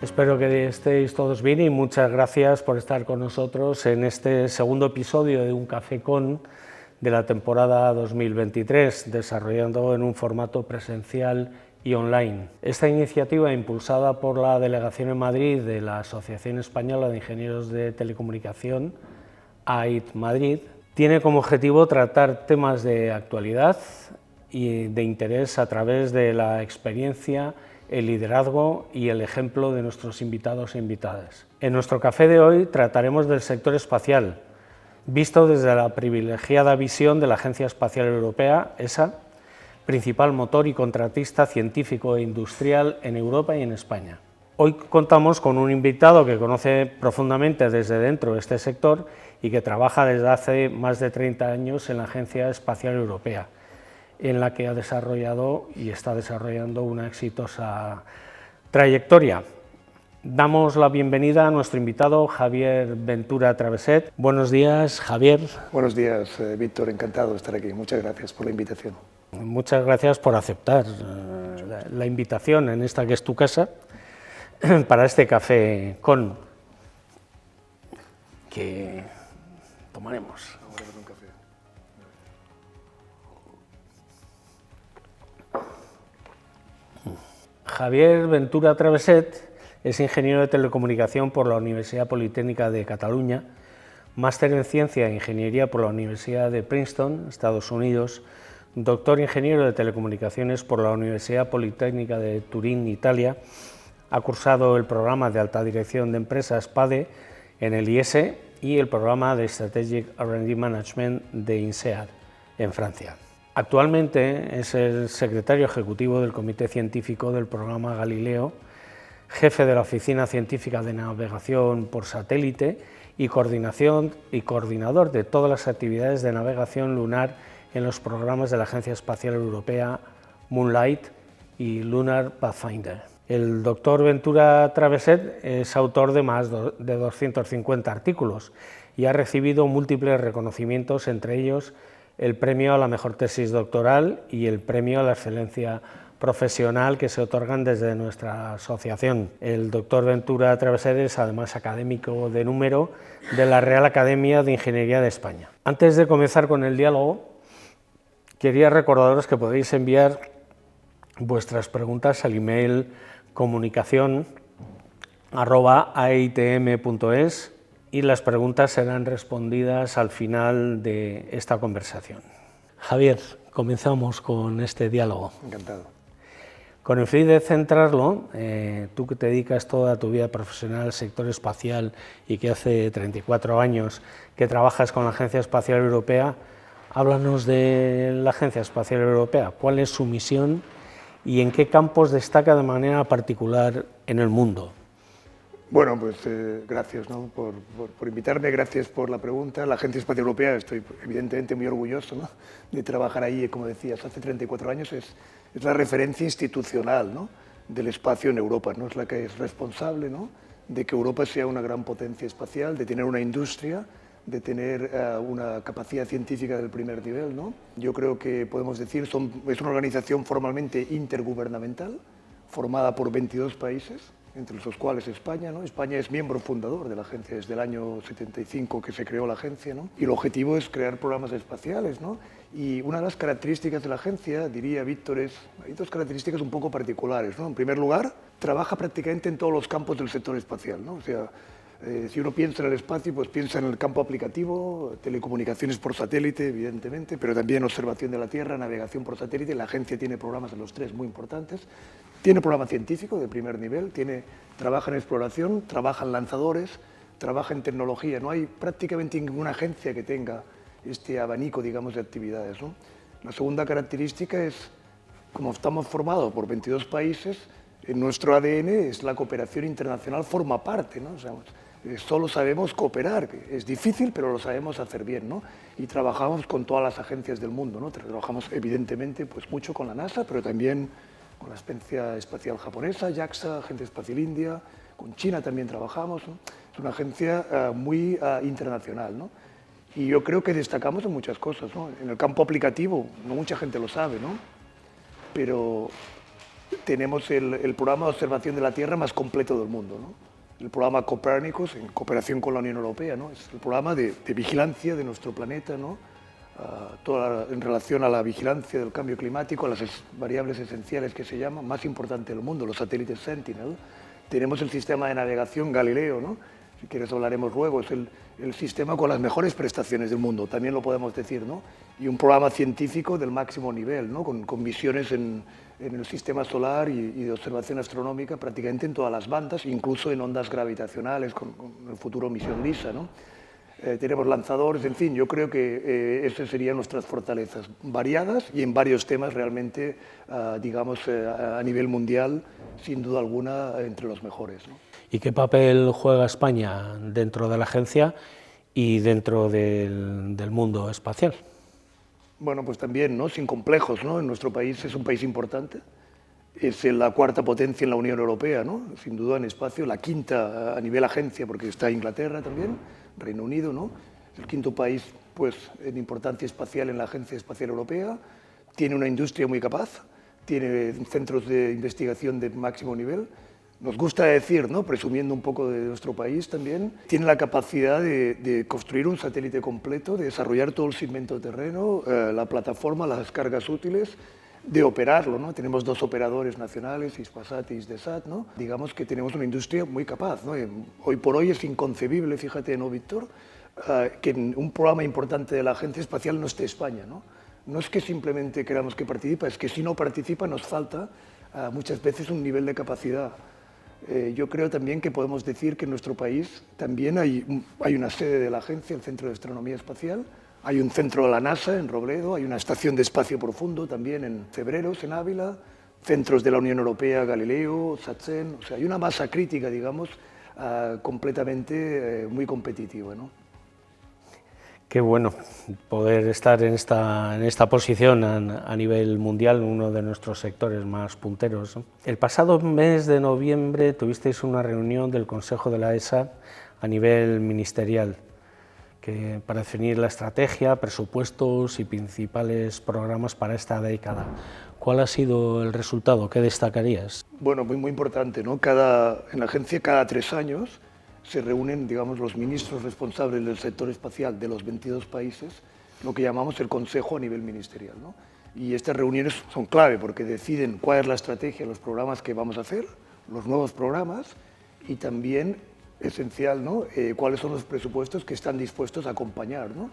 Espero que estéis todos bien y muchas gracias por estar con nosotros en este segundo episodio de Un Café Con de la temporada 2023, desarrollando en un formato presencial y online. Esta iniciativa, impulsada por la Delegación en Madrid de la Asociación Española de Ingenieros de Telecomunicación, AIT Madrid, tiene como objetivo tratar temas de actualidad y de interés a través de la experiencia, el liderazgo y el ejemplo de nuestros invitados e invitadas. En nuestro café de hoy trataremos del sector espacial, visto desde la privilegiada visión de la Agencia Espacial Europea, ESA, principal motor y contratista científico e industrial en Europa y en España. Hoy contamos con un invitado que conoce profundamente desde dentro este sector y que trabaja desde hace más de 30 años en la Agencia Espacial Europea, en la que ha desarrollado y está desarrollando una exitosa trayectoria. Damos la bienvenida a nuestro invitado Javier Ventura Traveset. Buenos días, Javier. Buenos días, Víctor, encantado de estar aquí. Muchas gracias por la invitación. Muchas gracias por aceptar la invitación en esta que es tu casa para este café con que tomaremos. Vamos a hacer un café. Javier Ventura Traveset es ingeniero de telecomunicación por la Universidad Politécnica de Cataluña, máster en Ciencia e Ingeniería por la Universidad de Princeton, Estados Unidos, doctor ingeniero de telecomunicaciones por la Universidad Politécnica de Turín, Italia. Ha cursado el programa de alta dirección de empresas PADE en el IES y el programa de Strategic R&D Management de INSEAD en Francia. Actualmente es el secretario ejecutivo del Comité Científico del programa Galileo, jefe de la Oficina Científica de Navegación por Satélite y coordinador de todas las actividades de navegación lunar en los programas de la Agencia Espacial Europea Moonlight y Lunar Pathfinder. El doctor Ventura Traveset es autor de más de 250 artículos y ha recibido múltiples reconocimientos, entre ellos el premio a la mejor tesis doctoral y el premio a la excelencia profesional que se otorgan desde nuestra asociación. El doctor Ventura Traveset es además académico de número de la Real Academia de Ingeniería de España. Antes de comenzar con el diálogo, quería recordaros que podéis enviar vuestras preguntas al email comunicación@aitm.es y las preguntas serán respondidas al final de esta conversación. Javier, comenzamos con este diálogo. Encantado. Con el fin de centrarlo, tú que te dedicas toda tu vida profesional al sector espacial y que hace 34 años que trabajas con la Agencia Espacial Europea, háblanos de la Agencia Espacial Europea. ¿Cuál es su misión y en qué campos destaca de manera particular en el mundo? Bueno, pues gracias, ¿no? por invitarme, gracias por la pregunta. La Agencia Espacial Europea, estoy evidentemente muy orgulloso, ¿no?, de trabajar ahí, como decías, hace 34 años. Es la referencia institucional, ¿no?, del espacio en Europa, ¿no? Es la que es responsable, ¿no?, de que Europa sea una gran potencia espacial, de tener una industria, de tener una capacidad científica del primer nivel, ¿no? Yo creo que podemos decir, es una organización formalmente intergubernamental, formada por 22 países, entre los cuales España, ¿no? España es miembro fundador de la agencia desde el año 75 que se creó la agencia, ¿no? Y el objetivo es crear programas espaciales, ¿no? Y una de las características de la agencia, diría Víctor, hay dos características un poco particulares, ¿no? En primer lugar, trabaja prácticamente en todos los campos del sector espacial, ¿no? O sea, si uno piensa en el espacio, pues piensa en el campo aplicativo, telecomunicaciones por satélite, evidentemente, pero también observación de la Tierra, navegación por satélite. La agencia tiene programas de los tres muy importantes. Tiene programa científico de primer nivel, trabaja en exploración, trabaja en lanzadores, trabaja en tecnología. No hay prácticamente ninguna agencia que tenga este abanico, digamos, de actividades, ¿no? La segunda característica es, como estamos formados por 22 países, en nuestro ADN es la cooperación internacional, forma parte, ¿no? O sea, solo sabemos cooperar, es difícil, pero lo sabemos hacer bien, ¿no? Y trabajamos con todas las agencias del mundo, ¿no? Trabajamos evidentemente pues, mucho con la NASA, pero también con la Agencia Espacial Japonesa, JAXA, Agencia Espacial India, con China también trabajamos, ¿no? Es una agencia muy internacional, ¿no? Y yo creo que destacamos en muchas cosas, ¿no? En el campo aplicativo, no mucha gente lo sabe, ¿no? Pero tenemos el programa de observación de la Tierra más completo del mundo, ¿no? El programa Copérnicus, en cooperación con la Unión Europea, ¿no? Es el programa de vigilancia de nuestro planeta, ¿no? En relación a la vigilancia del cambio climático, a las variables esenciales que se llaman, más importante del mundo, los satélites Sentinel. Tenemos el sistema de navegación Galileo, ¿no? Si quieres hablaremos luego, es el sistema con las mejores prestaciones del mundo, también lo podemos decir, ¿no? Y un programa científico del máximo nivel, ¿no? Con misiones en el sistema solar y de observación astronómica prácticamente en todas las bandas, incluso en ondas gravitacionales, con el futuro misión LISA, ¿no? Tenemos lanzadores, en fin, yo creo que esas serían nuestras fortalezas, variadas y en varios temas realmente, digamos, a nivel mundial, sin duda alguna, entre los mejores, ¿no? ¿Y qué papel juega España dentro de la agencia y dentro del mundo espacial? Bueno, pues también, ¿no? Sin complejos, ¿no? En nuestro país es un país importante, es la cuarta potencia en la Unión Europea, ¿no? Sin duda en espacio, la quinta a nivel agencia, porque está Inglaterra también, Reino Unido, ¿no? El quinto país, pues, en importancia espacial en la Agencia Espacial Europea, tiene una industria muy capaz, tiene centros de investigación de máximo nivel. Nos gusta decir, ¿no? Presumiendo un poco de nuestro país también, tiene la capacidad de construir un satélite completo, de desarrollar todo el segmento terreno, la plataforma, las cargas útiles, de operarlo, ¿no? Tenemos 2 operadores nacionales, Hispasat y Hisdesat, ¿no? Digamos que tenemos una industria muy capaz, ¿no? Hoy por hoy es inconcebible, fíjate, ¿no, Víctor?, que en un programa importante de la Agencia Espacial no esté España, ¿no? No es que simplemente queramos que participe, es que si no participa nos falta muchas veces un nivel de capacidad. Yo creo también que podemos decir que en nuestro país también hay una sede de la agencia, el Centro de Astronomía Espacial, hay un centro de la NASA en Robledo, hay una estación de espacio profundo también en Cebreros, en Ávila, centros de la Unión Europea, Galileo, SATSEN, o sea, hay una masa crítica, digamos, completamente muy competitiva, ¿no? Qué bueno poder estar en esta posición a nivel mundial, uno de nuestros sectores más punteros, ¿no? El pasado mes de noviembre tuvisteis una reunión del Consejo de la ESA a nivel ministerial para definir la estrategia, presupuestos y principales programas para esta década. ¿Cuál ha sido el resultado? ¿Qué destacarías? Bueno, muy importante, ¿no? En la agencia cada 3 años se reúnen, digamos, los ministros responsables del sector espacial de los 22 países, lo que llamamos el Consejo a nivel ministerial, ¿no? Y estas reuniones son clave porque deciden cuál es la estrategia, los programas que vamos a hacer, los nuevos programas y también, esencial, ¿no? Cuáles son los presupuestos que están dispuestos a acompañar, ¿no?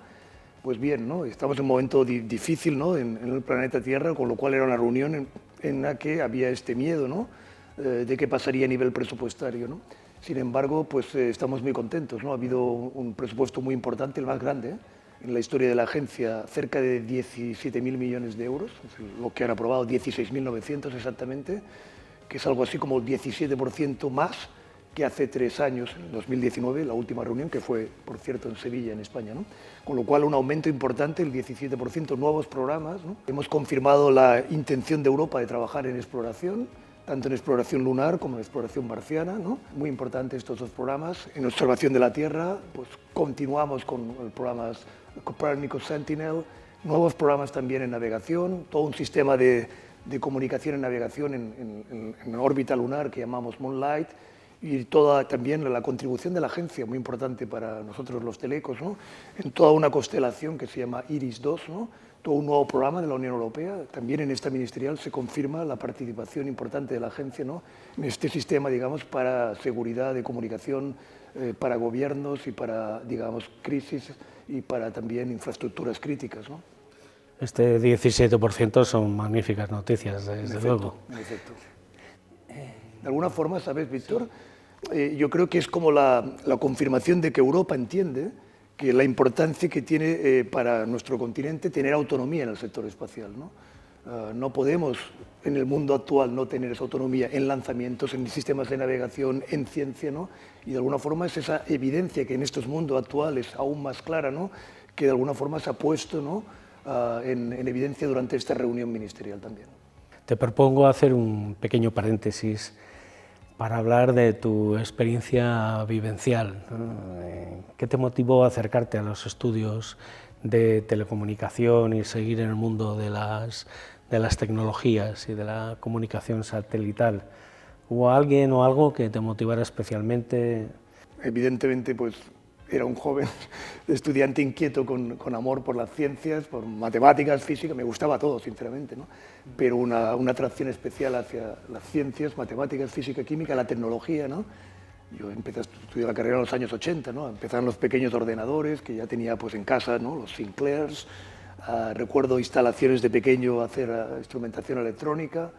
Pues bien, ¿no? Estamos en un momento difícil, ¿no? en el planeta Tierra, con lo cual era una reunión en la que había este miedo, ¿no? De qué pasaría a nivel presupuestario, ¿no? Sin embargo, pues estamos muy contentos, ¿no? Ha habido un presupuesto muy importante, el más grande, en la historia de la agencia, cerca de 17.000 millones de euros, es lo que han aprobado, 16.900 exactamente, que es algo así como el 17% más que hace 3 años, en 2019, la última reunión, que fue, por cierto, en Sevilla, en España, ¿no? Con lo cual, un aumento importante, el 17%, nuevos programas, ¿no? Hemos confirmado la intención de Europa de trabajar en exploración, tanto en exploración lunar como en exploración marciana, ¿no? Muy importantes estos 2 programas. En observación de la Tierra, pues continuamos con programas Copérnicus, Sentinel, nuevos programas también en navegación, todo un sistema de comunicación en navegación en órbita lunar que llamamos Moonlight, y toda también la contribución de la agencia, muy importante para nosotros los telecos, ¿no? En toda una constelación que se llama IRIS-2, ¿no? Todo un nuevo programa de la Unión Europea. También en esta ministerial se confirma la participación importante de la agencia, ¿no? En este sistema, digamos, para seguridad de comunicación, para gobiernos y para, digamos, crisis y para también infraestructuras críticas, ¿no? Este 17% son magníficas noticias, desde luego. En efecto. De alguna forma, ¿sabes, Víctor? Yo creo que es como la confirmación de que Europa entiende que la importancia que tiene para nuestro continente tener autonomía en el sector espacial, ¿no? No podemos, en el mundo actual, no tener esa autonomía en lanzamientos, en sistemas de navegación, en ciencia, ¿no? Y de alguna forma es esa evidencia que en estos mundos actuales aún más clara, ¿no? Que de alguna forma se ha puesto, ¿no? En evidencia durante esta reunión ministerial también. Te propongo hacer un pequeño paréntesis para hablar de tu experiencia vivencial, ¿no? ¿Qué te motivó a acercarte a los estudios de telecomunicación y seguir en el mundo de de las tecnologías y de la comunicación satelital. ¿Hubo alguien o algo que te motivara especialmente? Evidentemente, pues era un joven estudiante inquieto con amor por las ciencias, por matemáticas, física, me gustaba todo, sinceramente, ¿no? Pero una atracción especial hacia las ciencias, matemáticas, física, química, la tecnología, ¿no? Yo empecé a estudiar la carrera en los años 80, ¿no? Empezaron los pequeños ordenadores que ya tenía pues, en casa, ¿no? Los Sinclairs. Recuerdo instalaciones de pequeño, hacer instrumentación electrónica.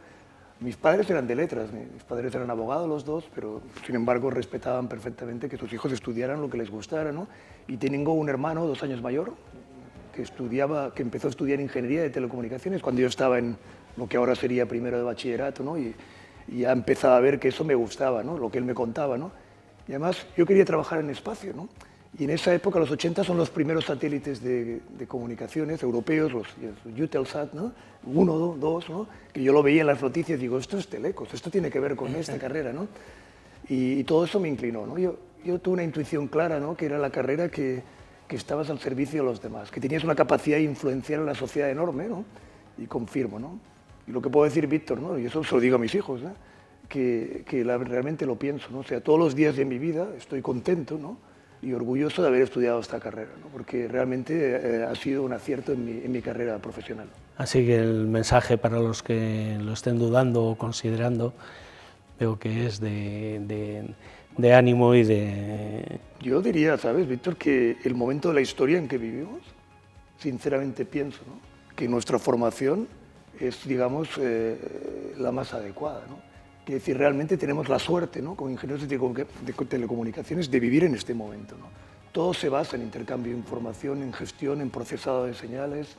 Mis padres eran de letras, mis padres eran abogados los dos, pero sin embargo respetaban perfectamente que sus hijos estudiaran lo que les gustara, ¿no? Y tengo un hermano 2 años mayor que empezó a estudiar ingeniería de telecomunicaciones cuando yo estaba en lo que ahora sería primero de bachillerato, ¿no? Y ya empezaba a ver que eso me gustaba, ¿no? Lo que él me contaba, ¿no? Y además yo quería trabajar en espacio, ¿no? Y en esa época, los 80, son los primeros satélites de comunicaciones europeos, los Eutelsat, ¿no? 1, 2, ¿no? Que yo lo veía en las noticias y digo, esto es Telecos, esto tiene que ver con esta carrera, ¿no? Y todo eso me inclinó, ¿no? Yo tuve una intuición clara, ¿no? Que era la carrera que estabas al servicio de los demás, que tenías una capacidad de influenciar en la sociedad enorme, ¿no? Y confirmo, ¿no? Y lo que puedo decir, Víctor, ¿no? Y eso se lo digo a mis hijos, ¿no? Que realmente lo pienso, ¿no? O sea, todos los días de mi vida estoy contento, ¿no? Y orgulloso de haber estudiado esta carrera, ¿no? Porque realmente ha sido un acierto en mi carrera profesional. Así que el mensaje para los que lo estén dudando o considerando, veo que es de ánimo y de... Yo diría, ¿sabes, Víctor, que el momento de la historia en que vivimos, sinceramente pienso, ¿no? Que nuestra formación es, digamos, la más adecuada, ¿no? Es decir, realmente tenemos la suerte, ¿no? Como ingenieros de telecomunicaciones, de vivir en este momento, ¿no? Todo se basa en intercambio de información, en gestión, en procesado de señales.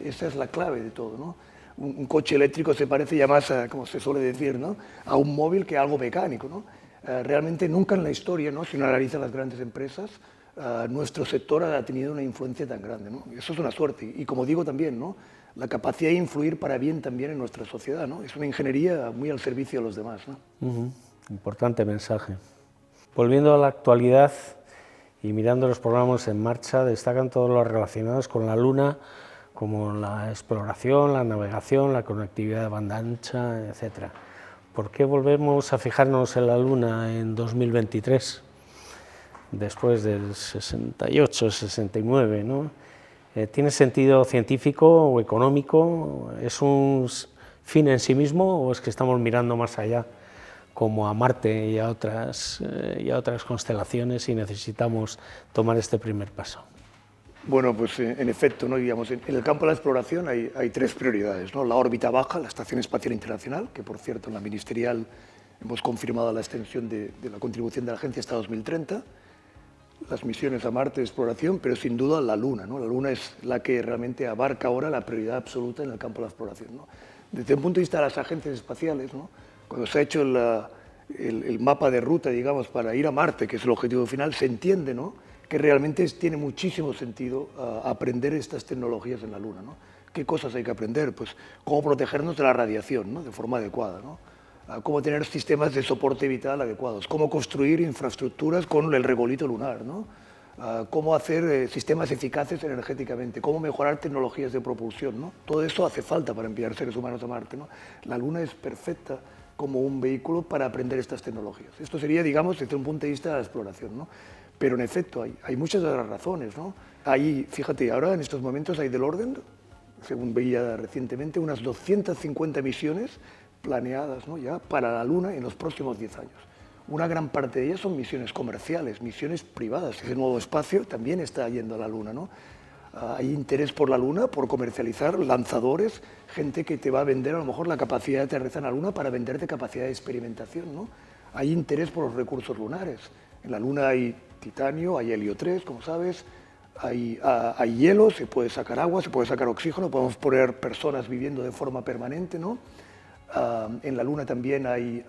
Esa es la clave de todo, ¿no? Un coche eléctrico se parece ya más, como se suele decir, ¿no? A un móvil que a algo mecánico, ¿no? Realmente nunca en la historia, ¿no? Si uno analiza las grandes empresas, nuestro sector ha tenido una influencia tan grande, ¿no? Eso es una suerte. Y como digo también, ¿no? La capacidad de influir para bien también en nuestra sociedad, ¿no? Es una ingeniería muy al servicio de los demás, ¿no? Importante mensaje. Volviendo a la actualidad y mirando los programas en marcha, destacan todos los relacionados con la Luna, como la exploración, la navegación, la conectividad de banda ancha, etc. ¿Por qué volvemos a fijarnos en la Luna en 2023, después del 68, 69, ¿no? ¿Tiene sentido científico o económico? ¿Es un fin en sí mismo o es que estamos mirando más allá, como a Marte y a otras constelaciones, y necesitamos tomar este primer paso? Bueno, pues en efecto, ¿no? Digamos, en el campo de la exploración hay 3 prioridades, ¿no? La órbita baja, la Estación Espacial Internacional, que por cierto en la ministerial hemos confirmado la extensión de la contribución de la agencia hasta 2030, las misiones a Marte de exploración, pero sin duda la Luna, ¿no? La Luna es la que realmente abarca ahora la prioridad absoluta en el campo de la exploración, ¿no? Desde el punto de vista de las agencias espaciales, ¿no? Cuando se ha hecho el mapa de ruta, digamos, para ir a Marte, que es el objetivo final, se entiende, ¿no? Que realmente tiene muchísimo sentido aprender estas tecnologías en la Luna, ¿no? ¿Qué cosas hay que aprender? Pues cómo protegernos de la radiación, ¿no? De forma adecuada, ¿no? Cómo tener sistemas de soporte vital adecuados, cómo construir infraestructuras con el regolito lunar, ¿no? Cómo hacer sistemas eficaces energéticamente, cómo mejorar tecnologías de propulsión, ¿no? Todo eso hace falta para enviar seres humanos a Marte, ¿no? La Luna es perfecta como un vehículo para aprender estas tecnologías. Esto sería, digamos, desde un punto de vista de la exploración, ¿no? Pero en efecto hay muchas otras razones, ¿no? Fíjate, ahora en estos momentos hay del orden, según veía recientemente, unas 250 misiones planeadas, ¿no? Ya para la Luna en los próximos 10 años. Una gran parte de ellas son misiones comerciales, misiones privadas. Ese nuevo espacio también está yendo a la Luna, ¿no? Hay interés por la Luna, por comercializar lanzadores, gente que te va a vender a lo mejor la capacidad de aterrizar en la Luna para venderte capacidad de experimentación, ¿no? Hay interés por los recursos lunares. En la Luna hay titanio, hay helio 3, como sabes, hay hielo, se puede sacar agua, se puede sacar oxígeno, podemos poner personas viviendo de forma permanente, ¿no? En la Luna también hay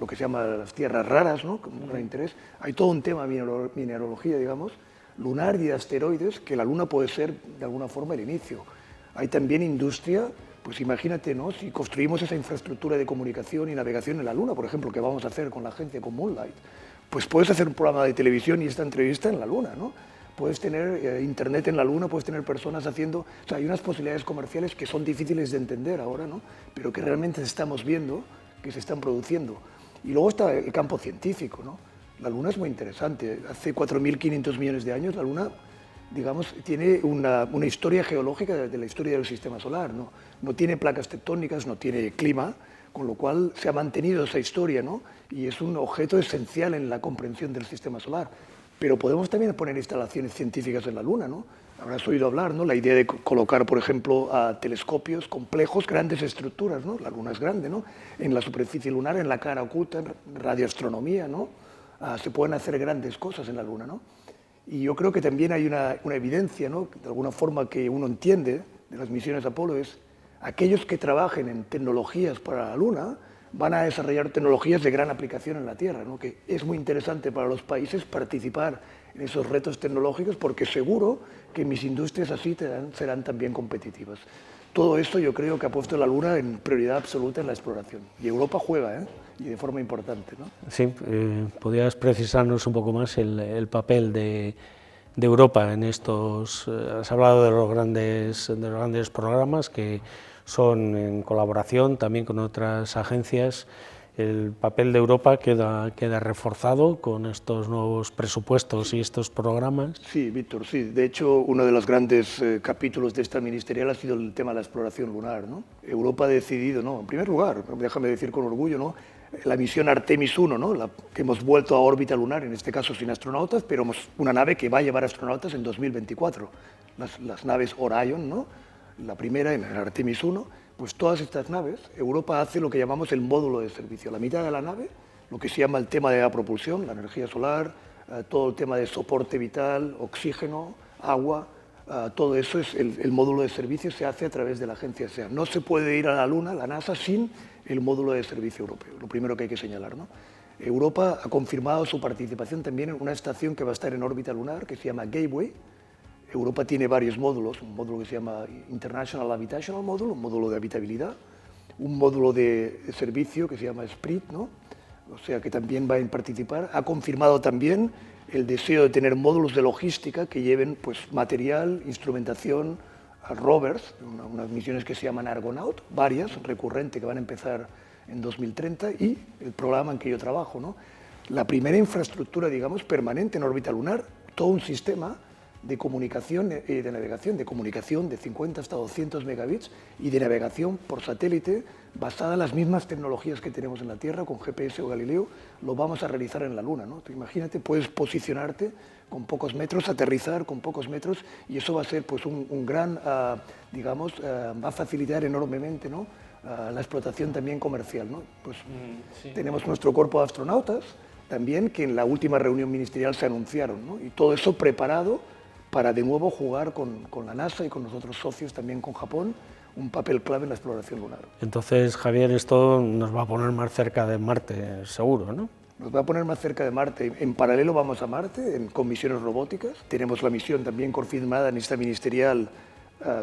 lo que se llama las tierras raras, ¿no? Con un gran interés. Hay todo un tema de mineralogía, digamos, lunar y de asteroides, que la Luna puede ser de alguna forma el inicio. Hay también industria, pues imagínate, ¿no? Si construimos esa infraestructura de comunicación y navegación en la Luna, por ejemplo, que vamos a hacer con la agencia, con Moonlight, pues puedes hacer un programa de televisión y esta entrevista en la Luna, ¿no? puedes tener internet en la Luna, puedes tener personas haciendo... O sea, hay unas posibilidades comerciales que son difíciles de entender ahora, ¿no? Pero que realmente estamos viendo que se están produciendo. Y luego está el campo científico, ¿no? La Luna es muy interesante. Hace 4.500 millones de años la Luna, digamos, tiene una historia geológica de la historia del sistema solar, ¿no? No tiene placas tectónicas, no tiene clima, con lo cual se ha mantenido esa historia, ¿no? Y es un objeto esencial en la comprensión del sistema solar. Pero podemos también poner instalaciones científicas en la Luna, ¿no? Habrás oído hablar, ¿no? La idea de colocar, por ejemplo, telescopios complejos, grandes estructuras, ¿no? La Luna es grande, ¿no? En la superficie lunar, en la cara oculta, en radioastronomía, ¿no? Se pueden hacer grandes cosas en la Luna, ¿no? Y yo creo que también hay una evidencia, ¿no? De alguna forma que uno entiende de las misiones Apolo es aquellos que trabajen en tecnologías para la Luna van a desarrollar tecnologías de gran aplicación en la Tierra, ¿no? Que es muy interesante para los países participar en esos retos tecnológicos porque seguro que mis industrias así serán también competitivas. Todo esto yo creo que ha puesto la Luna en prioridad absoluta en la exploración. Y Europa juega, ¿eh? Y de forma importante, ¿no? Sí, ¿podrías precisarnos un poco más el papel de Europa en estos? Has hablado de los grandes programas que son en colaboración también con otras agencias. El papel de Europa queda reforzado con estos nuevos presupuestos y estos programas. Sí, Víctor, sí. De hecho, uno de los grandes capítulos de esta ministerial ha sido el tema de la exploración lunar, ¿no? Europa ha decidido, ¿no? En primer lugar, déjame decir con orgullo, ¿no? La misión Artemis 1, ¿no? Que hemos vuelto a órbita lunar, en este caso sin astronautas, pero una nave que va a llevar astronautas en 2024. Las naves Orion, ¿no? La primera en el Artemis 1, pues todas estas naves, Europa hace lo que llamamos el módulo de servicio. La mitad de la nave, lo que se llama el tema de la propulsión, la energía solar, todo el tema de soporte vital, oxígeno, agua, todo eso es el módulo de servicio, se hace a través de la agencia SEA. No se puede ir a la Luna, la NASA, sin el módulo de servicio europeo, lo primero que hay que señalar, ¿no? Europa ha confirmado su participación también en una estación que va a estar en órbita lunar, que se llama Gateway. Europa tiene varios módulos, un módulo que se llama International Habitational Module, un módulo de habitabilidad, un módulo de servicio que se llama SPRIT, ¿no? O sea que también va a participar. Ha confirmado también el deseo de tener módulos de logística que lleven pues, material, instrumentación, rovers, unas misiones que se llaman Argonaut, varias, recurrentes, que van a empezar en 2030, y el programa en que yo trabajo, ¿no? La primera infraestructura, digamos, permanente en órbita lunar, todo un sistema de comunicación y de navegación, de 50 hasta 200 megabits y de navegación por satélite basada en las mismas tecnologías que tenemos en la Tierra, con GPS o Galileo, lo vamos a realizar en la Luna, ¿no? Tú imagínate, puedes posicionarte con pocos metros, aterrizar con pocos metros, y eso va a ser pues, un gran, digamos, va a facilitar enormemente, ¿no? La explotación también comercial, ¿no? Pues, sí. Tenemos nuestro cuerpo de astronautas también, que en la última reunión ministerial se anunciaron, ¿no? Y todo eso preparado para de nuevo jugar con la NASA y con los otros socios, también con Japón, un papel clave en la exploración lunar. Entonces, Javier, esto nos va a poner más cerca de Marte, seguro, ¿no? Nos va a poner más cerca de Marte. En paralelo vamos a Marte, con misiones robóticas. Tenemos la misión también confirmada en esta ministerial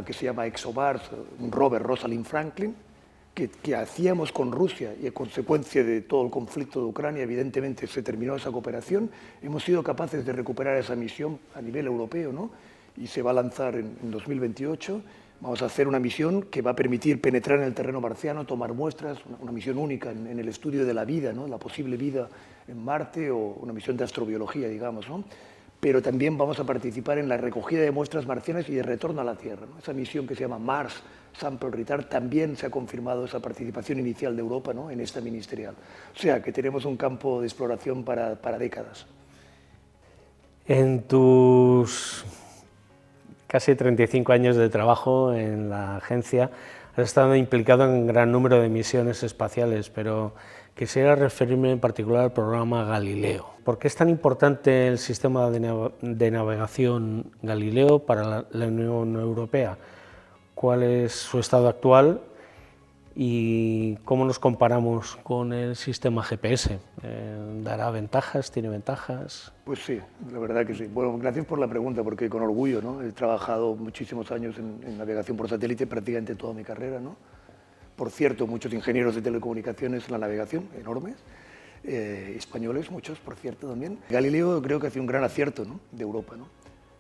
que se llama ExoMars, un rover Rosalind Franklin, que hacíamos con Rusia, y a consecuencia de todo el conflicto de Ucrania, evidentemente se terminó esa cooperación. Hemos sido capaces de recuperar esa misión a nivel europeo, ¿no? Y se va a lanzar en 2028. Vamos a hacer una misión que va a permitir penetrar en el terreno marciano, tomar muestras, una misión única en el estudio de la vida, ¿no? La posible vida en Marte, o una misión de astrobiología, digamos, ¿no? Pero también vamos a participar en la recogida de muestras marcianas y de retorno a la Tierra, ¿no? Esa misión que se llama Mars Sample Return, también se ha confirmado esa participación inicial de Europa, ¿no? En esta ministerial. O sea, que tenemos un campo de exploración para décadas. En tus casi 35 años de trabajo en la agencia, has estado implicado en un gran número de misiones espaciales, pero quisiera referirme en particular al programa Galileo. ¿Por qué es tan importante el sistema de navegación Galileo para la Unión Europea? ¿Cuál es su estado actual y cómo nos comparamos con el sistema GPS? ¿Dará ventajas? ¿Tiene ventajas? Pues sí, la verdad que sí. Bueno, gracias por la pregunta, porque con orgullo, ¿no? He trabajado muchísimos años en navegación por satélite, prácticamente toda mi carrera, ¿no? Por cierto, muchos ingenieros de telecomunicaciones en la navegación, enormes, españoles, muchos, por cierto, también. Galileo creo que ha sido un gran acierto, ¿no? De Europa, ¿no?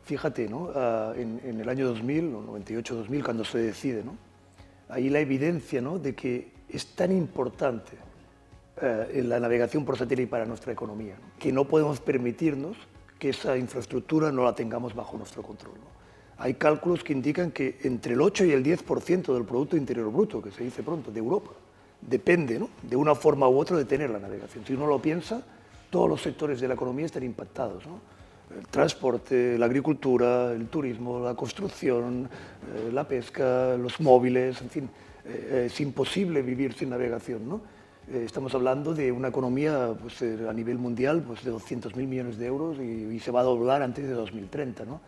fíjate, ¿no? En el año 2000, o 98-2000, cuando se decide, ¿no? Ahí la evidencia, ¿no?, de que es tan importante la navegación por satélite para nuestra economía, ¿no?, que no podemos permitirnos que esa infraestructura no la tengamos bajo nuestro control, ¿no? Hay cálculos que indican que entre el 8 y el 10% del Producto Interior Bruto, que se dice pronto, de Europa, depende, ¿no?, de una forma u otra de tener la navegación. Si uno lo piensa, todos los sectores de la economía están impactados, ¿no? El transporte, la agricultura, el turismo, la construcción, la pesca, los móviles, en fin, es imposible vivir sin navegación, ¿no? Estamos hablando de una economía, pues, a nivel mundial, pues, de 200.000 millones de euros y se va a doblar antes de 2030, ¿no?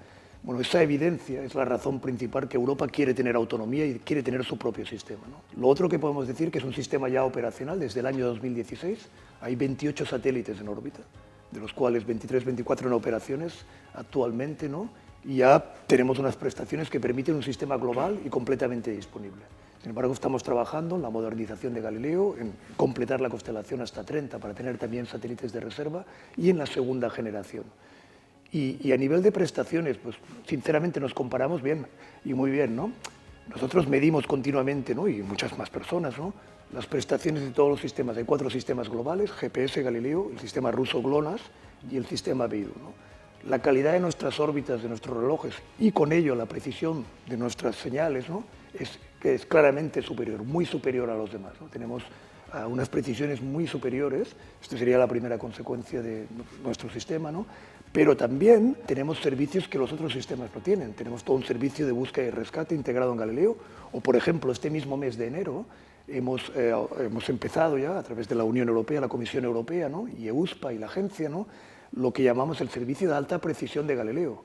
Bueno, esa evidencia es la razón principal que Europa quiere tener autonomía y quiere tener su propio sistema, ¿no? Lo otro que podemos decir que es un sistema ya operacional desde el año 2016, hay 28 satélites en órbita, de los cuales 23-24 en operaciones actualmente, ¿no? Y ya tenemos unas prestaciones que permiten un sistema global y completamente disponible. Sin embargo, estamos trabajando en la modernización de Galileo, en completar la constelación hasta 30 para tener también satélites de reserva y en la segunda generación. Y a nivel de prestaciones, pues sinceramente nos comparamos bien y muy bien, ¿no? Nosotros medimos continuamente, ¿no?, y muchas más personas, ¿no?, las prestaciones de todos los sistemas. Hay 4 sistemas globales: GPS, Galileo, el sistema ruso GLONASS y el sistema Beidou, ¿no? La calidad de nuestras órbitas, de nuestros relojes, y con ello la precisión de nuestras señales, ¿no?, es claramente superior, muy superior a los demás, ¿no? Tenemos unas precisiones muy superiores. Esta sería la primera consecuencia de nuestro sistema, ¿no? Pero también tenemos servicios que los otros sistemas no tienen. Tenemos todo un servicio de búsqueda y rescate integrado en Galileo, o por ejemplo, este mismo mes de enero hemos empezado ya a través de la Unión Europea, la Comisión Europea, ¿no?, y EUSPA y la agencia, ¿no?, lo que llamamos el servicio de alta precisión de Galileo.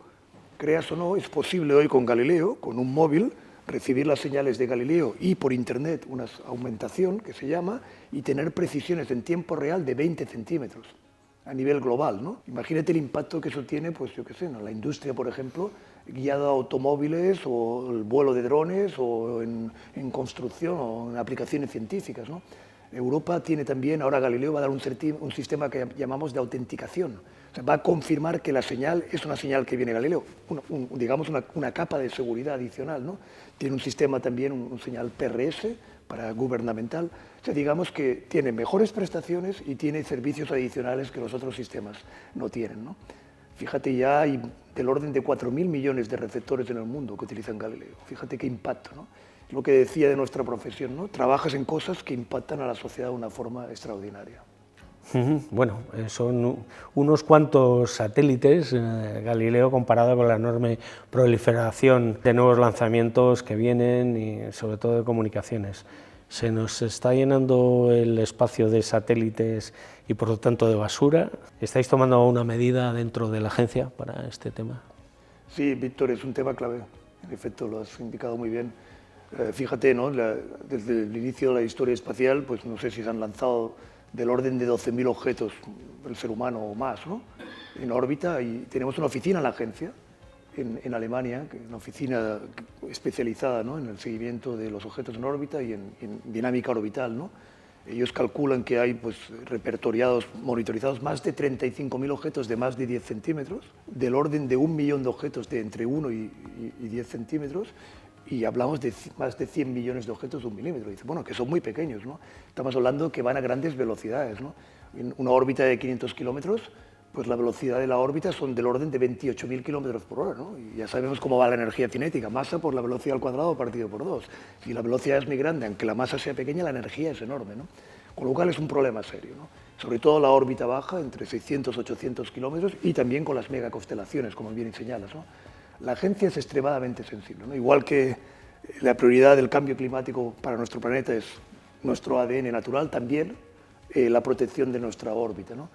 Creas o no, es posible hoy con Galileo, con un móvil, recibir las señales de Galileo y por internet una aumentación que se llama, y tener precisiones en tiempo real de 20 centímetros a nivel global, ¿no? Imagínate el impacto que eso tiene, pues yo qué sé, ¿no?, la industria, por ejemplo, guiada a automóviles, o el vuelo de drones, o en construcción, o en aplicaciones científicas, ¿no? Europa tiene también, ahora Galileo va a dar un sistema que llamamos de autenticación. O sea, va a confirmar que la señal es una señal que viene de Galileo, digamos una capa de seguridad adicional, ¿no? Tiene un sistema también, un señal PRS para gubernamental. O sea, digamos que tiene mejores prestaciones y tiene servicios adicionales que los otros sistemas no tienen, ¿no? Fíjate, ya hay del orden de 4.000 millones de receptores en el mundo que utilizan Galileo. Fíjate qué impacto, ¿no? Lo que decía de nuestra profesión, ¿no? Trabajas en cosas que impactan a la sociedad de una forma extraordinaria. Bueno, son unos cuantos satélites, Galileo, comparado con la enorme proliferación de nuevos lanzamientos que vienen y sobre todo de comunicaciones. Se nos está llenando el espacio de satélites y por lo tanto de basura. ¿Estáis tomando una medida dentro de la agencia para este tema? Sí, Víctor, es un tema clave. En efecto, lo has indicado muy bien. Fíjate, ¿no?, desde el inicio de la historia espacial, pues no sé si se han lanzado del orden de 12.000 objetos, el ser humano o más, ¿no?, en órbita, y tenemos una oficina en la agencia, en Alemania, una oficina especializada, ¿no?, en el seguimiento de los objetos en órbita y en dinámica orbital, ¿no? Ellos calculan que hay, pues, repertoriados, monitorizados más de 35.000 objetos de más de 10 centímetros, del orden de 1 millón de objetos de entre 1 y 10 centímetros, y hablamos de más de 100 millones de objetos de 1 milímetro. Dice, bueno, que son muy pequeños, ¿no? Estamos hablando que van a grandes velocidades, ¿no? En una órbita de 500 kilómetros, pues la velocidad de la órbita son del orden de 28.000 kilómetros por hora, ¿no? Y ya sabemos cómo va la energía cinética, masa por la velocidad al cuadrado partido por 2. Si la velocidad es muy grande, aunque la masa sea pequeña, la energía es enorme, ¿no? Con lo cual es un problema serio, ¿no? Sobre todo la órbita baja, entre 600 y 800 kilómetros, y también con las megaconstelaciones, como bien señalas, ¿no? La agencia es extremadamente sensible, ¿no? Igual que la prioridad del cambio climático para nuestro planeta es nuestro ADN natural, también la protección de nuestra órbita, ¿no?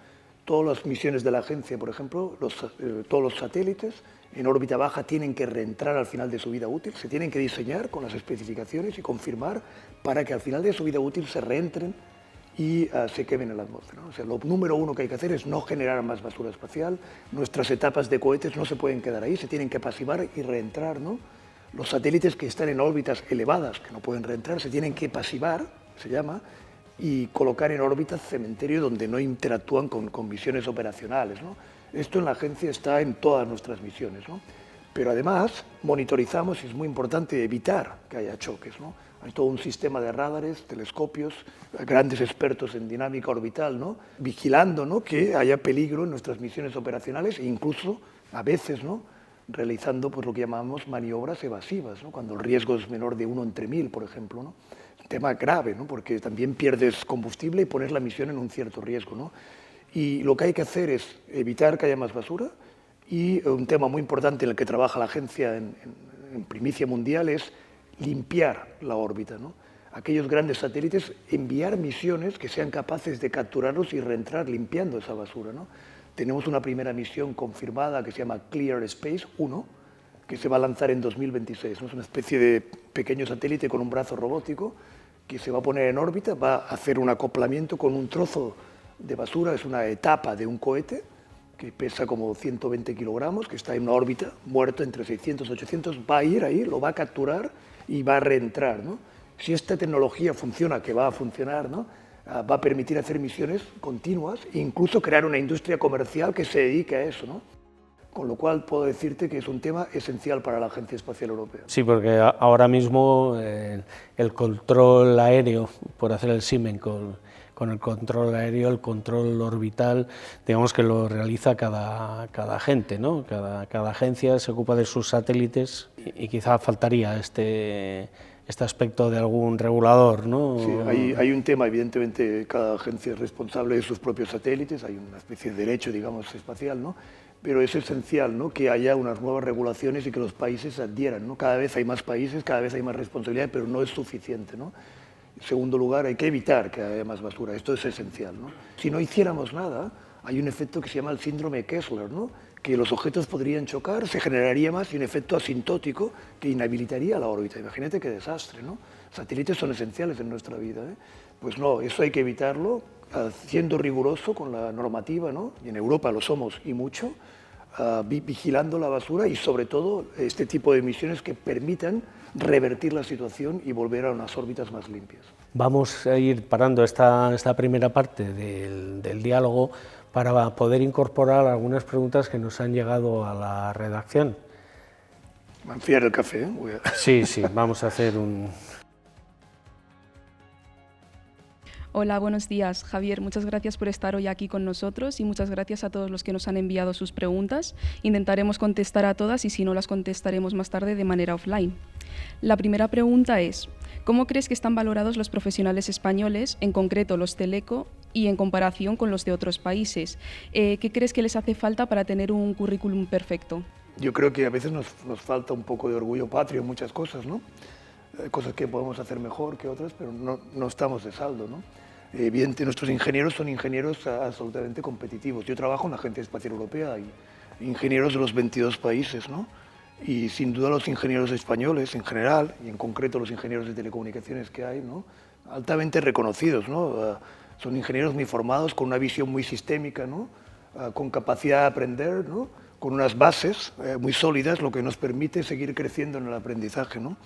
Todas las misiones de la agencia, por ejemplo, todos los satélites en órbita baja tienen que reentrar al final de su vida útil, se tienen que diseñar con las especificaciones y confirmar para que al final de su vida útil se reentren y se quemen en la atmósfera, ¿no? O sea, lo número uno que hay que hacer es no generar más basura espacial. Nuestras etapas de cohetes no se pueden quedar ahí, se tienen que pasivar y reentrar, ¿no? Los satélites que están en órbitas elevadas, que no pueden reentrar, se tienen que pasivar, se llama, y colocar en órbitas cementerio donde no interactúan con misiones operacionales, ¿no? Esto en la agencia está en todas nuestras misiones, ¿no? Pero además monitorizamos, y es muy importante evitar que haya choques, ¿no? Hay todo un sistema de radares, telescopios, grandes expertos en dinámica orbital, ¿no? Vigilando, ¿no?, que haya peligro en nuestras misiones operacionales e incluso, a veces, ¿no?, realizando pues, lo que llamamos maniobras evasivas, ¿no?, cuando el riesgo es menor de 1 entre 1000, por ejemplo, ¿no? Un tema grave, ¿no?, porque también pierdes combustible y pones la misión en un cierto riesgo, ¿no? Y lo que hay que hacer es evitar que haya más basura, y un tema muy importante en el que trabaja la agencia en primicia mundial es limpiar la órbita, ¿no? Aquellos grandes satélites, enviar misiones que sean capaces de capturarlos y reentrar limpiando esa basura, ¿no? Tenemos una primera misión confirmada que se llama Clear Space 1, que se va a lanzar en 2026, ¿no? Es una especie de pequeño satélite con un brazo robótico que se va a poner en órbita, va a hacer un acoplamiento con un trozo de basura, es una etapa de un cohete que pesa como 120 kilogramos, que está en una órbita, muerto entre 600 y 800, va a ir ahí, lo va a capturar y va a reentrar, ¿no? Si esta tecnología funciona, que va a funcionar, ¿no?, va a permitir hacer misiones continuas e incluso crear una industria comercial que se dedique a eso, ¿no? Con lo cual puedo decirte que es un tema esencial para la Agencia Espacial Europea. Sí, porque ahora mismo el control aéreo, por hacer el símil con el control aéreo, el control orbital, digamos que lo realiza cada agente, ¿no? Cada agencia se ocupa de sus satélites y quizá faltaría este aspecto de algún regulador, ¿no? Sí, hay un tema, evidentemente cada agencia es responsable de sus propios satélites, hay una especie de derecho, digamos, espacial, ¿no? Pero es esencial, ¿no?, que haya unas nuevas regulaciones y que los países adhieran, ¿no? Cada vez hay más países, cada vez hay más responsabilidad, pero no es suficiente, ¿no? En segundo lugar, hay que evitar que haya más basura, esto es esencial, ¿no? Si no hiciéramos nada, hay un efecto que se llama el síndrome de Kessler, ¿no?, que los objetos podrían chocar, se generaría más y un efecto asintótico que inhabilitaría la órbita. Imagínate qué desastre, ¿no? Satélites son esenciales en nuestra vida, ¿eh? Pues no, eso hay que evitarlo, siendo riguroso con la normativa, ¿no?, y en Europa lo somos y mucho, vigilando la basura y sobre todo este tipo de misiones que permitan revertir la situación y volver a unas órbitas más limpias. Vamos a ir parando esta primera parte del diálogo para poder incorporar algunas preguntas que nos han llegado a la redacción. Va a enfriar el café, ¿eh? Sí, vamos a hacer un... Hola, buenos días. Javier, muchas gracias por estar hoy aquí con nosotros y muchas gracias a todos los que nos han enviado sus preguntas. Intentaremos contestar a todas y si no las contestaremos más tarde de manera offline. La primera pregunta es, ¿cómo crees que están valorados los profesionales españoles, en concreto los teleco, y en comparación con los de otros países? ¿Qué crees que les hace falta para tener un currículum perfecto? Yo creo que a veces nos falta un poco de orgullo patrio en muchas cosas, ¿no? Cosas que podemos hacer mejor que otras, pero no estamos de saldo, ¿no? Evidentemente, nuestros ingenieros son ingenieros absolutamente competitivos. Yo trabajo en la Agencia Espacial Europea, hay ingenieros de los 22 países, ¿no? Y sin duda los ingenieros españoles en general, y en concreto los ingenieros de telecomunicaciones que hay, ¿no?, altamente reconocidos, ¿no? Son ingenieros muy formados, con una visión muy sistémica, ¿no?, con capacidad de aprender, ¿no?, con unas bases muy sólidas, lo que nos permite seguir creciendo en el aprendizaje, ¿no?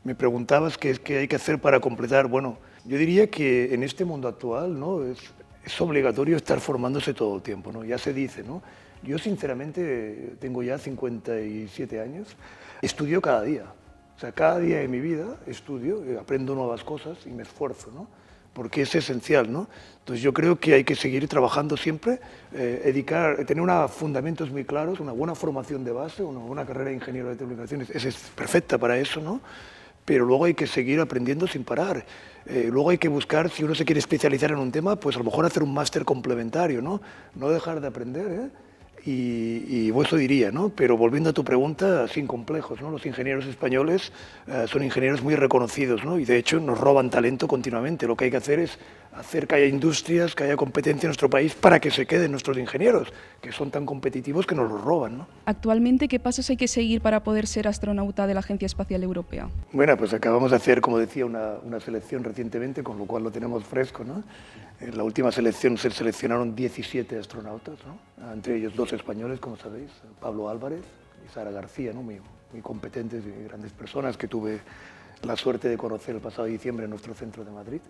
Me preguntabas qué hay que hacer para completar. Bueno, yo diría que en este mundo actual, ¿no?, es obligatorio estar formándose todo el tiempo, ¿no? Ya se dice, ¿no? Yo sinceramente tengo ya 57 años, estudio cada día. O sea, cada día de mi vida estudio, aprendo nuevas cosas y me esfuerzo, ¿no?, porque es esencial, ¿no? Entonces yo creo que hay que seguir trabajando siempre, tener unos fundamentos muy claros, una buena formación de base, una buena carrera de ingeniero de telecomunicaciones, es perfecta para eso, ¿no? Pero luego hay que seguir aprendiendo sin parar. Luego hay que buscar, si uno se quiere especializar en un tema, pues a lo mejor hacer un máster complementario, ¿no? No dejar de aprender, ¿eh? Y eso diría, ¿no? Pero volviendo a tu pregunta, sin complejos, ¿no? Los ingenieros españoles son ingenieros muy reconocidos, ¿no? Y de hecho nos roban talento continuamente. Lo que hay que hacer es hacer que haya industrias, que haya competencia en nuestro país para que se queden nuestros ingenieros, que son tan competitivos que nos los roban, ¿no? Actualmente, ¿qué pasos hay que seguir para poder ser astronauta de la Agencia Espacial Europea? Bueno, pues acabamos de hacer, como decía, una selección recientemente, con lo cual lo tenemos fresco, ¿no? En la última selección se seleccionaron 17 astronautas, ¿no?, entre ellos 2 españoles, como sabéis, Pablo Álvarez y Sara García, ¿no?, muy competentes y grandes personas que tuve la suerte de conocer el pasado diciembre en nuestro centro de Madrid,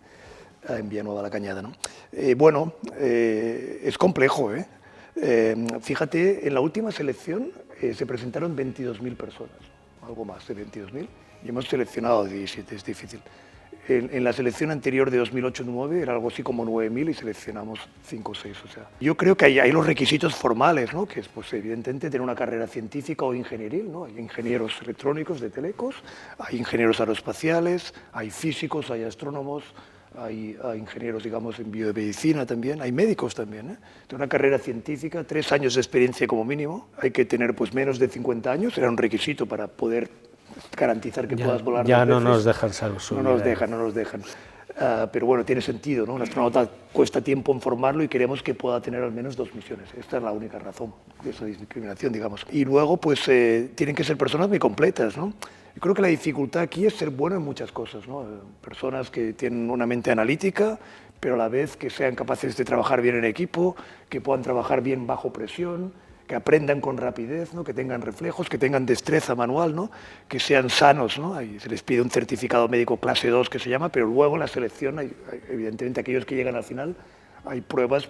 en Villanueva de la Cañada, ¿no? Es complejo, ¿eh? Fíjate, en la última selección se presentaron 22.000 personas, algo más de 22.000, y hemos seleccionado 17, es difícil. En la selección anterior de 2008-2009 era algo así como 9.000 y seleccionamos 5 o 6. O sea, yo creo que hay los requisitos formales, ¿no? Que es pues, evidentemente tener una carrera científica o ingenieril, ¿no? Hay ingenieros electrónicos de telecos, hay ingenieros aeroespaciales, hay físicos, hay astrónomos, hay ingenieros, digamos, en biomedicina también, hay médicos también. Una carrera científica, 3 años de experiencia como mínimo, hay que tener pues, menos de 50 años, era un requisito para poder garantizar que puedas volar. Ya no nos dejan subir. No nos dejan. Pero bueno, tiene sentido, ¿no? Un astronauta cuesta tiempo en formarlo y queremos que pueda tener al menos 2 misiones. Esta es la única razón de esa discriminación, digamos. Y luego, pues, tienen que ser personas muy completas, ¿no? Yo creo que la dificultad aquí es ser bueno en muchas cosas, ¿no? Personas que tienen una mente analítica, pero a la vez que sean capaces de trabajar bien en equipo, que puedan trabajar bien bajo presión, que aprendan con rapidez, ¿no? Que tengan reflejos, que tengan destreza manual, ¿no? Que sean sanos, ¿no? Ahí se les pide un certificado médico clase 2 que se llama, pero luego en la selección, evidentemente aquellos que llegan al final, hay pruebas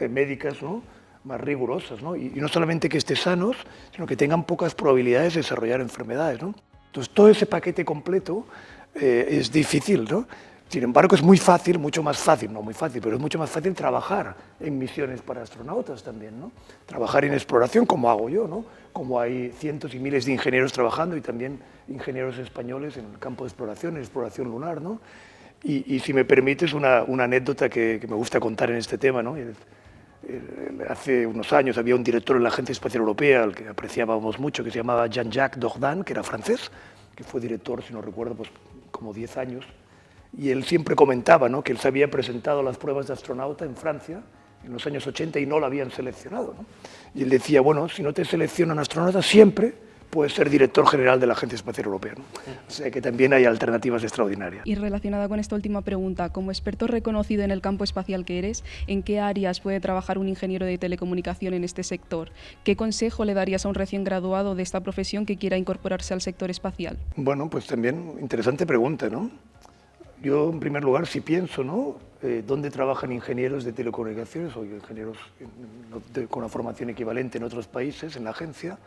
médicas, ¿no? Más rigurosas, ¿no? Y no solamente que estén sanos, sino que tengan pocas probabilidades de desarrollar enfermedades, ¿no? Entonces todo ese paquete completo es difícil, ¿no? Sin embargo, es muy fácil, mucho más fácil, no muy fácil, pero es mucho más fácil trabajar en misiones para astronautas también, ¿no? Trabajar en exploración, como hago yo, ¿no? Como hay cientos y miles de ingenieros trabajando y también ingenieros españoles en el campo de exploración, en exploración lunar, ¿no? Y si me permites una anécdota que me gusta contar en este tema, ¿no? Hace unos años había un director en la Agencia Espacial Europea, al que apreciábamos mucho, que se llamaba Jean-Jacques Dordain, que era francés, que fue director, si no recuerdo, pues como 10 años. Y él siempre comentaba, ¿no? Que él se había presentado a las pruebas de astronauta en Francia en los años 80 y no lo habían seleccionado, ¿no? Y él decía, bueno, si no te seleccionan astronauta, siempre puedes ser director general de la Agencia Espacial Europea, ¿no? O sea que también hay alternativas extraordinarias. Y relacionada con esta última pregunta, como experto reconocido en el campo espacial que eres, ¿en qué áreas puede trabajar un ingeniero de telecomunicación en este sector? ¿Qué consejo le darías a un recién graduado de esta profesión que quiera incorporarse al sector espacial? Bueno, pues también interesante pregunta, ¿no? Yo, en primer lugar, si pienso, ¿no? ¿Dónde trabajan ingenieros de telecomunicaciones o ingenieros con una formación equivalente en otros países, en la agencia?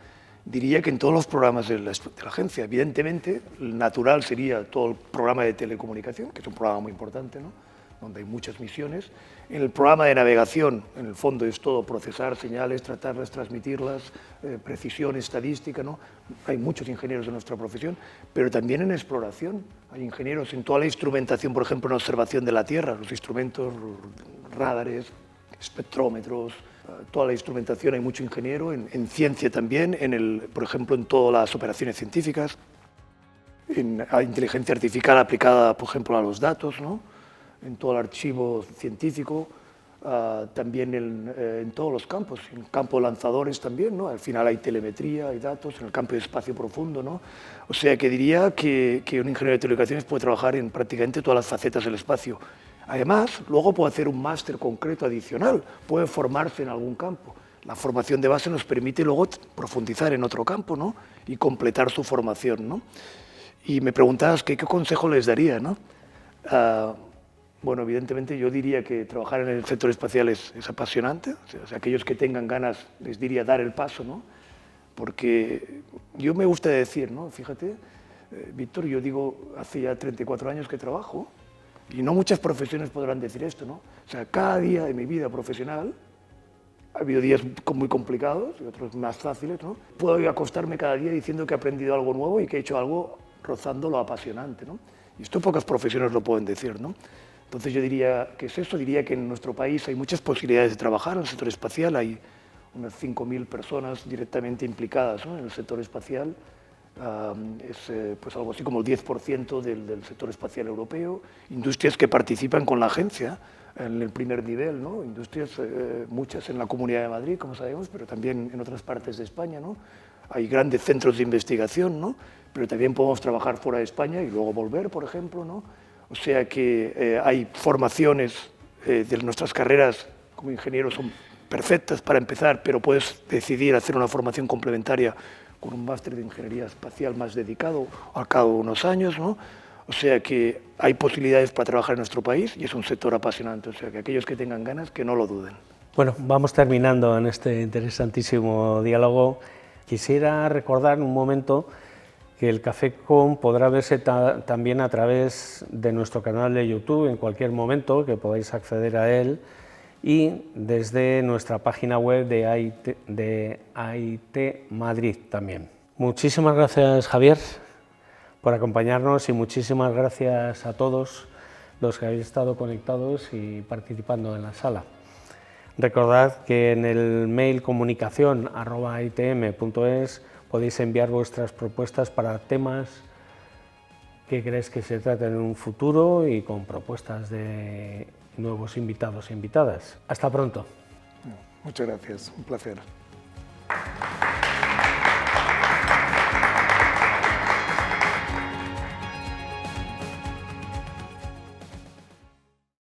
Diría que en todos los programas de la agencia. Evidentemente, el natural sería todo el programa de telecomunicación, que es un programa muy importante, ¿no? Donde hay muchas misiones. En el programa de navegación, en el fondo es todo procesar señales, tratarlas, transmitirlas, precisión estadística, ¿no? Hay muchos ingenieros de nuestra profesión, pero también en exploración. Hay ingenieros en toda la instrumentación, por ejemplo, en observación de la Tierra, los instrumentos, radares, espectrómetros, toda la instrumentación, hay mucho ingeniero, en ciencia también, por ejemplo, en todas las operaciones científicas, en inteligencia artificial aplicada, por ejemplo, a los datos, ¿no? En todo el archivo científico, también en todos los campos, en el campo de lanzadores también, ¿no? Al final hay telemetría, hay datos, en el campo de espacio profundo, ¿no? O sea que diría que un ingeniero de telecomunicaciones puede trabajar en prácticamente todas las facetas del espacio. Además, luego puede hacer un máster concreto adicional, puede formarse en algún campo. La formación de base nos permite luego profundizar en otro campo, ¿no? Y completar su formación, ¿no? Y me preguntabas qué consejo les daría, ¿no? Bueno, evidentemente yo diría que trabajar en el sector espacial es apasionante. O sea, aquellos que tengan ganas les diría dar el paso, ¿no? Porque yo me gusta decir, ¿no? Fíjate, Víctor, yo digo, hace ya 34 años que trabajo y no muchas profesiones podrán decir esto, ¿no? O sea, cada día de mi vida profesional, ha habido días muy complicados y otros más fáciles, ¿no? Puedo acostarme cada día diciendo que he aprendido algo nuevo y que he hecho algo rozando lo apasionante, ¿no? Y esto pocas profesiones lo pueden decir, ¿no? Entonces yo diría que es eso, diría que en nuestro país hay muchas posibilidades de trabajar en el sector espacial, hay unas 5.000 personas directamente implicadas, ¿no? En el sector espacial, es pues algo así como el 10% del sector espacial europeo, industrias que participan con la agencia en el primer nivel, ¿no? Industrias, muchas en la Comunidad de Madrid, como sabemos, pero también en otras partes de España, ¿no? Hay grandes centros de investigación, ¿no? Pero también podemos trabajar fuera de España y luego volver, por ejemplo, ¿no? O sea que hay formaciones de nuestras carreras como ingenieros son perfectas para empezar, pero puedes decidir hacer una formación complementaria con un máster de ingeniería espacial más dedicado al cabo de unos años, ¿no? O sea que hay posibilidades para trabajar en nuestro país y es un sector apasionante. O sea que aquellos que tengan ganas, que no lo duden. Bueno, vamos terminando en este interesantísimo diálogo. Quisiera recordar un momento que el Café Con podrá verse también a través de nuestro canal de YouTube en cualquier momento, que podáis acceder a él, y desde nuestra página web de AIT Madrid también. Muchísimas gracias, Javier, por acompañarnos, y muchísimas gracias a todos los que habéis estado conectados y participando en la sala. Recordad que en el mail comunicación@itm.es podéis enviar vuestras propuestas para temas que queréis que se traten en un futuro y con propuestas de nuevos invitados e invitadas. Hasta pronto. Muchas gracias, un placer.